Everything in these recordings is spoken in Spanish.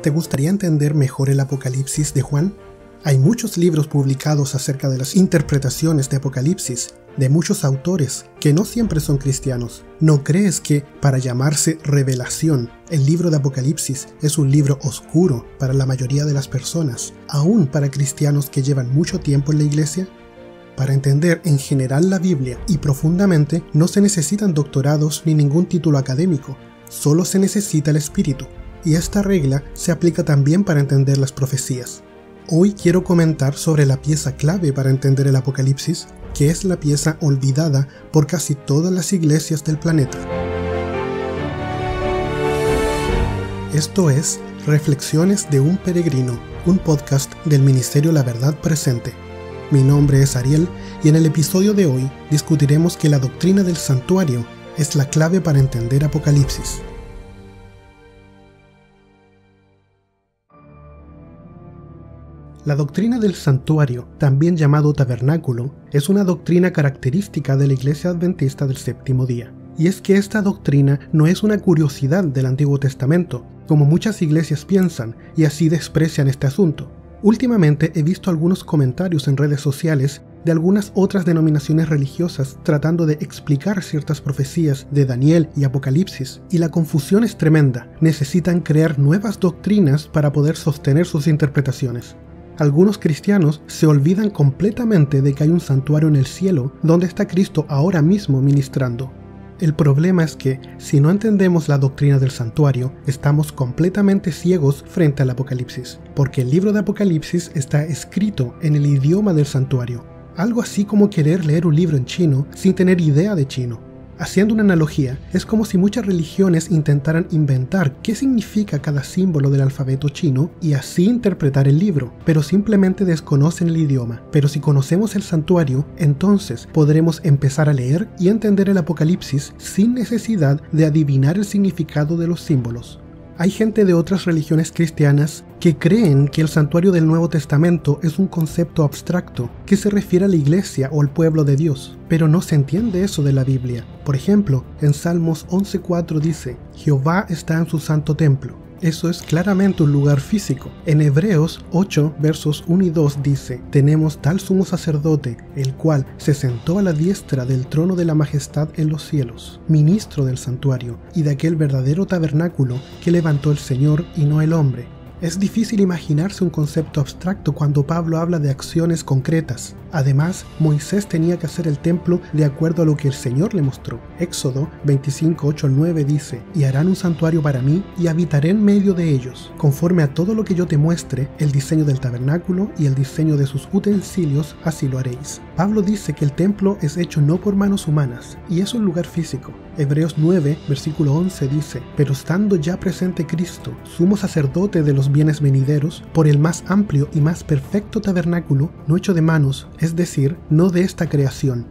¿Te gustaría entender mejor el Apocalipsis de Juan? Hay muchos libros publicados acerca de las interpretaciones de Apocalipsis, de muchos autores que no siempre son cristianos. ¿No crees que, para llamarse revelación, el libro de Apocalipsis es un libro oscuro para la mayoría de las personas, aún para cristianos que llevan mucho tiempo en la iglesia? Para entender en general la Biblia y profundamente, no se necesitan doctorados ni ningún título académico, solo se necesita el Espíritu. Y esta regla se aplica también para entender las profecías. Hoy quiero comentar sobre la pieza clave para entender el Apocalipsis, que es la pieza olvidada por casi todas las iglesias del planeta. Esto es Reflexiones de un Peregrino, un podcast del Ministerio La Verdad Presente. Mi nombre es Ariel y en el episodio de hoy discutiremos que la doctrina del santuario es la clave para entender Apocalipsis. La doctrina del santuario, también llamado tabernáculo, es una doctrina característica de la Iglesia Adventista del Séptimo Día. Y es que esta doctrina no es una curiosidad del Antiguo Testamento, como muchas iglesias piensan y así desprecian este asunto. Últimamente he visto algunos comentarios en redes sociales de algunas otras denominaciones religiosas tratando de explicar ciertas profecías de Daniel y Apocalipsis, y la confusión es tremenda. Necesitan crear nuevas doctrinas para poder sostener sus interpretaciones. Algunos cristianos se olvidan completamente de que hay un santuario en el cielo donde está Cristo ahora mismo ministrando. El problema es que, si no entendemos la doctrina del santuario, estamos completamente ciegos frente al Apocalipsis, porque el libro de Apocalipsis está escrito en el idioma del santuario, algo así como querer leer un libro en chino sin tener idea de chino. Haciendo una analogía, es como si muchas religiones intentaran inventar qué significa cada símbolo del alfabeto chino y así interpretar el libro, pero simplemente desconocen el idioma. Pero si conocemos el santuario, entonces podremos empezar a leer y entender el Apocalipsis sin necesidad de adivinar el significado de los símbolos. Hay gente de otras religiones cristianas que creen que el santuario del Nuevo Testamento es un concepto abstracto que se refiere a la iglesia o al pueblo de Dios, pero no se entiende eso de la Biblia. Por ejemplo, en Salmos 11:4 dice: Jehová está en su santo templo. Eso es claramente un lugar físico. En Hebreos 8, versos 1 y 2 dice: tenemos tal sumo sacerdote, el cual se sentó a la diestra del trono de la majestad en los cielos, ministro del santuario y de aquel verdadero tabernáculo que levantó el Señor y no el hombre. Es difícil imaginarse un concepto abstracto cuando Pablo habla de acciones concretas. Además, Moisés tenía que hacer el templo de acuerdo a lo que el Señor le mostró. Éxodo 25:8-9 dice: y harán un santuario para mí y habitaré en medio de ellos, conforme a todo lo que yo te muestre, el diseño del tabernáculo y el diseño de sus utensilios, así lo haréis. Pablo dice que el templo es hecho no por manos humanas, y es un lugar físico. Hebreos 9, versículo 11 dice: pero estando ya presente Cristo, sumo sacerdote de los bienes venideros, por el más amplio y más perfecto tabernáculo, no hecho de manos, es decir, no de esta creación.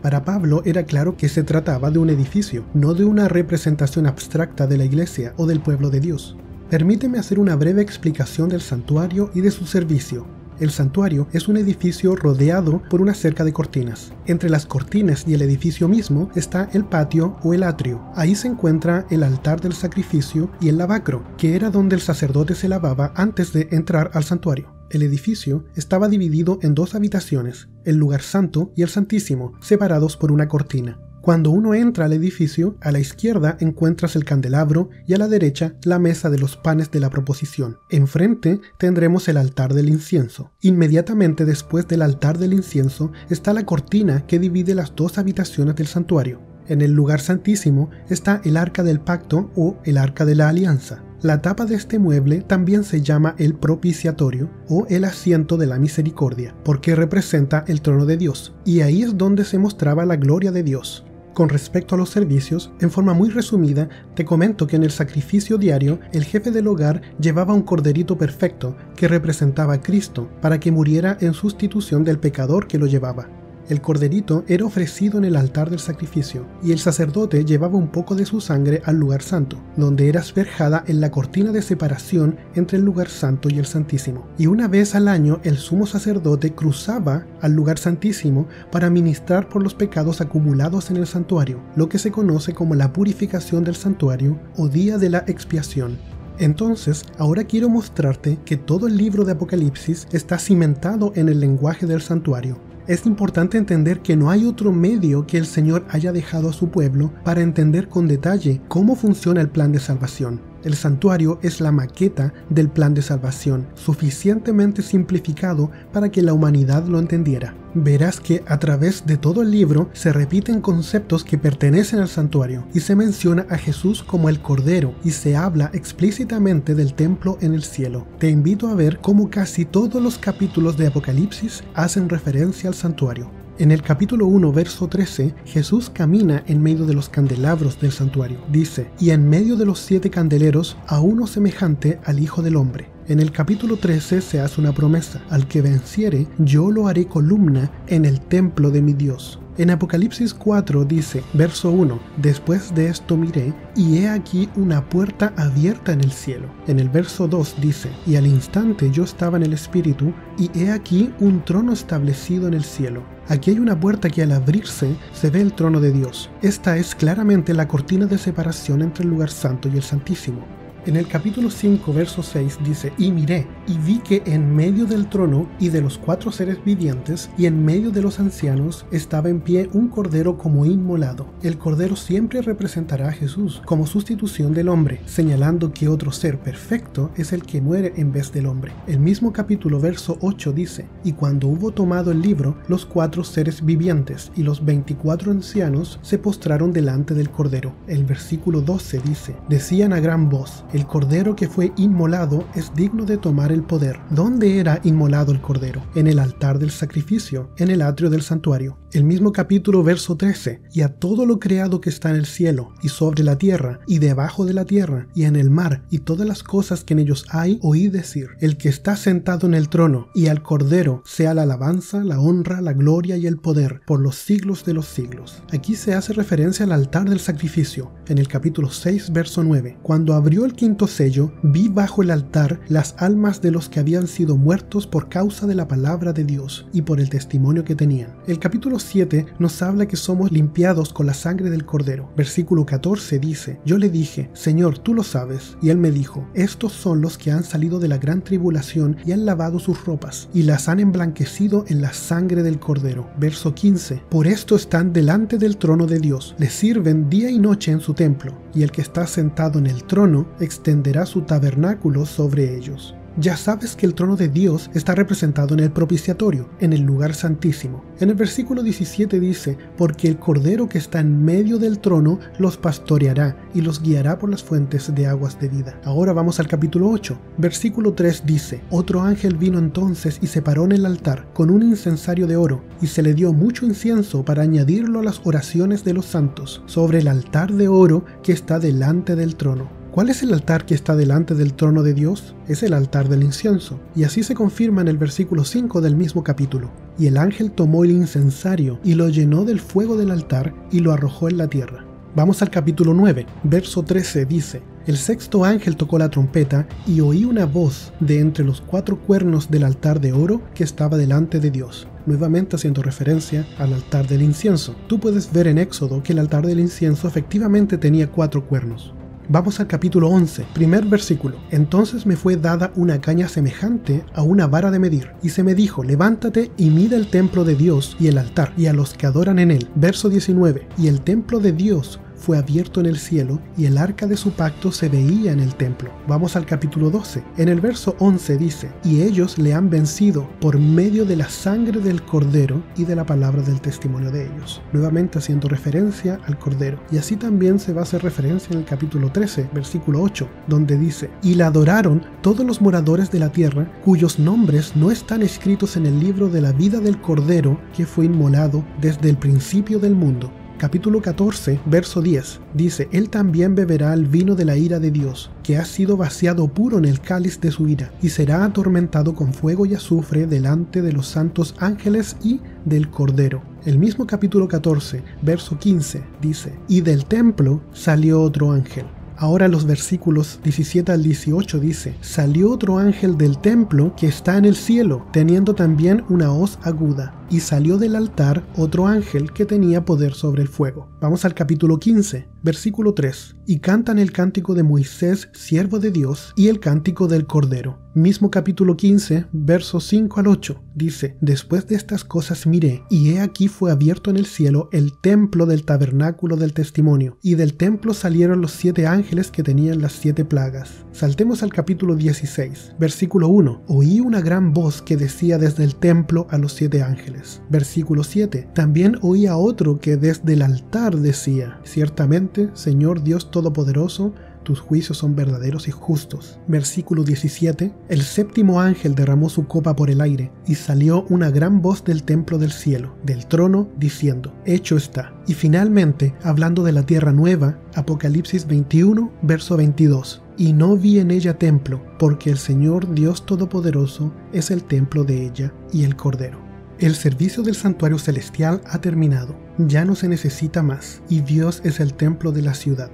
Para Pablo era claro que se trataba de un edificio, no de una representación abstracta de la iglesia o del pueblo de Dios. Permíteme hacer una breve explicación del santuario y de su servicio. El santuario es un edificio rodeado por una cerca de cortinas. Entre las cortinas y el edificio mismo está el patio o el atrio. Ahí se encuentra el altar del sacrificio y el lavacro, que era donde el sacerdote se lavaba antes de entrar al santuario. El edificio estaba dividido en dos habitaciones, el lugar santo y el santísimo, separados por una cortina. Cuando uno entra al edificio, a la izquierda encuentras el candelabro y a la derecha la mesa de los panes de la proposición. Enfrente tendremos el altar del incienso. Inmediatamente después del altar del incienso está la cortina que divide las dos habitaciones del santuario. En el lugar santísimo está el arca del pacto o el arca de la alianza. La tapa de este mueble también se llama el propiciatorio o el asiento de la misericordia, porque representa el trono de Dios, y ahí es donde se mostraba la gloria de Dios. Con respecto a los servicios, en forma muy resumida, te comento que en el sacrificio diario, el jefe del hogar llevaba un corderito perfecto que representaba a Cristo para que muriera en sustitución del pecador que lo llevaba. El corderito era ofrecido en el altar del sacrificio, y el sacerdote llevaba un poco de su sangre al lugar santo, donde era asperjada en la cortina de separación entre el lugar santo y el santísimo. Y una vez al año el sumo sacerdote cruzaba al lugar santísimo para ministrar por los pecados acumulados en el santuario, lo que se conoce como la purificación del santuario o día de la expiación. Entonces, ahora quiero mostrarte que todo el libro de Apocalipsis está cimentado en el lenguaje del santuario. Es importante entender que no hay otro medio que el Señor haya dejado a su pueblo para entender con detalle cómo funciona el plan de salvación. El santuario es la maqueta del plan de salvación, suficientemente simplificado para que la humanidad lo entendiera. Verás que a través de todo el libro se repiten conceptos que pertenecen al santuario y se menciona a Jesús como el Cordero y se habla explícitamente del templo en el cielo. Te invito a ver cómo casi todos los capítulos de Apocalipsis hacen referencia al santuario. En el capítulo 1, verso 13, Jesús camina en medio de los candelabros del santuario. Dice, y en medio de los 7 candeleros a uno semejante al Hijo del Hombre. En el capítulo 13 se hace una promesa, al que venciere, yo lo haré columna en el templo de mi Dios. En Apocalipsis 4 dice, verso 1, después de esto miré, y he aquí una puerta abierta en el cielo. En el verso 2 dice, y al instante yo estaba en el Espíritu, y he aquí un trono establecido en el cielo. Aquí hay una puerta que al abrirse se ve el trono de Dios. Esta es claramente la cortina de separación entre el lugar santo y el santísimo. En el capítulo 5, verso 6 dice, y miré, y vi que en medio del trono y de los 4 seres vivientes y en medio de los ancianos estaba en pie un cordero como inmolado. El cordero siempre representará a Jesús como sustitución del hombre, señalando que otro ser perfecto es el que muere en vez del hombre. El mismo capítulo, verso 8 dice, y cuando hubo tomado el libro, los 4 seres vivientes y los 24 ancianos se postraron delante del cordero. El versículo 12 dice, decían a gran voz, el cordero que fue inmolado es digno de tomar el poder. ¿Dónde era inmolado el cordero? En el altar del sacrificio, en el atrio del santuario. El mismo capítulo, verso 13, y a todo lo creado que está en el cielo, y sobre la tierra, y debajo de la tierra, y en el mar, y todas las cosas que en ellos hay, oí decir, el que está sentado en el trono, y al cordero, sea la alabanza, la honra, la gloria y el poder, por los siglos de los siglos. Aquí se hace referencia al altar del sacrificio, en el capítulo 6, verso 9. Cuando abrió el quinto sello, vi bajo el altar las almas de los que habían sido muertos por causa de la palabra de Dios y por el testimonio que tenían. El capítulo 7 nos habla que somos limpiados con la sangre del cordero. Versículo 14 dice, yo le dije, Señor, tú lo sabes. Y él me dijo, estos son los que han salido de la gran tribulación y han lavado sus ropas y las han emblanquecido en la sangre del cordero. Verso 15, por esto están delante del trono de Dios, le sirven día y noche en su templo, y el que está sentado en el trono extenderá su tabernáculo sobre ellos. Ya sabes que el trono de Dios está representado en el propiciatorio, en el lugar santísimo. En el versículo 17 dice, porque el cordero que está en medio del trono los pastoreará y los guiará por las fuentes de aguas de vida. Ahora vamos al capítulo 8. Versículo 3 dice, otro ángel vino entonces y se paró en el altar con un incensario de oro, y se le dio mucho incienso para añadirlo a las oraciones de los santos, sobre el altar de oro que está delante del trono. ¿Cuál es el altar que está delante del trono de Dios? Es el altar del incienso. Y así se confirma en el versículo 5 del mismo capítulo. Y el ángel tomó el incensario y lo llenó del fuego del altar y lo arrojó en la tierra. Vamos al capítulo 9, verso 13 dice, el sexto ángel tocó la trompeta y oí una voz de entre los 4 cuernos del altar de oro que estaba delante de Dios. Nuevamente haciendo referencia al altar del incienso. Tú puedes ver en Éxodo que el altar del incienso efectivamente tenía 4 cuernos. Vamos al capítulo 11, primer versículo. Entonces me fue dada una caña semejante a una vara de medir, y se me dijo, levántate y mide el templo de Dios y el altar, y a los que adoran en él. Verso 19, y el templo de Dios fue abierto en el cielo, y el arca de su pacto se veía en el templo. Vamos al capítulo 12. En el verso 11 dice, y ellos le han vencido por medio de la sangre del cordero y de la palabra del testimonio de ellos. Nuevamente haciendo referencia al cordero. Y así también se va a hacer referencia en el capítulo 13, versículo 8, donde dice, y la adoraron todos los moradores de la tierra, cuyos nombres no están escritos en el libro de la vida del cordero que fue inmolado desde el principio del mundo. Capítulo 14, verso 10, dice, él también beberá el vino de la ira de Dios, que ha sido vaciado puro en el cáliz de su ira, y será atormentado con fuego y azufre delante de los santos ángeles y del Cordero. El mismo capítulo 14, verso 15, dice, y del templo salió otro ángel. Ahora los versículos 17 al 18 dice, salió otro ángel del templo que está en el cielo, teniendo también una hoz aguda, y salió del altar otro ángel que tenía poder sobre el fuego. Vamos al capítulo 15, versículo 3. Y cantan el cántico de Moisés, siervo de Dios, y el cántico del Cordero. Mismo capítulo 15, versos 5 al 8. Dice: Después de estas cosas miré, y he aquí fue abierto en el cielo el templo del tabernáculo del testimonio, y del templo salieron los 7 ángeles que tenían las 7 plagas. Saltemos al capítulo 16, versículo 1. Oí una gran voz que decía desde el templo a los 7 ángeles. Versículo 7. También oí a otro que desde el altar decía: Ciertamente, Señor Dios Todopoderoso, tus juicios son verdaderos y justos. Versículo 17. El séptimo ángel derramó su copa por el aire, y salió una gran voz del templo del cielo, del trono, diciendo: Hecho está. Y finalmente, hablando de la tierra nueva, Apocalipsis 21, verso 22. Y no vi en ella templo, porque el Señor Dios Todopoderoso es el templo de ella y el Cordero. El servicio del santuario celestial ha terminado. Ya no se necesita más, y Dios es el templo de la ciudad.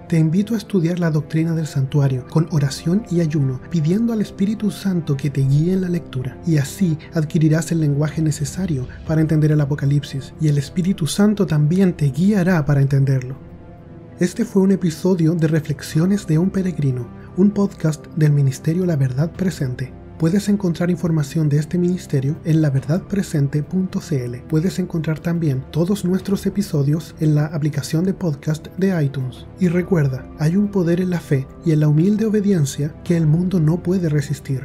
Te invito a estudiar la doctrina del santuario con oración y ayuno, pidiendo al Espíritu Santo que te guíe en la lectura, y así adquirirás el lenguaje necesario para entender el Apocalipsis, y el Espíritu Santo también te guiará para entenderlo. Este fue un episodio de Reflexiones de un Peregrino, un podcast del Ministerio La Verdad Presente. Puedes encontrar información de este ministerio en laverdadpresente.cl. Puedes encontrar también todos nuestros episodios en la aplicación de podcast de iTunes. Y recuerda, hay un poder en la fe y en la humilde obediencia que el mundo no puede resistir.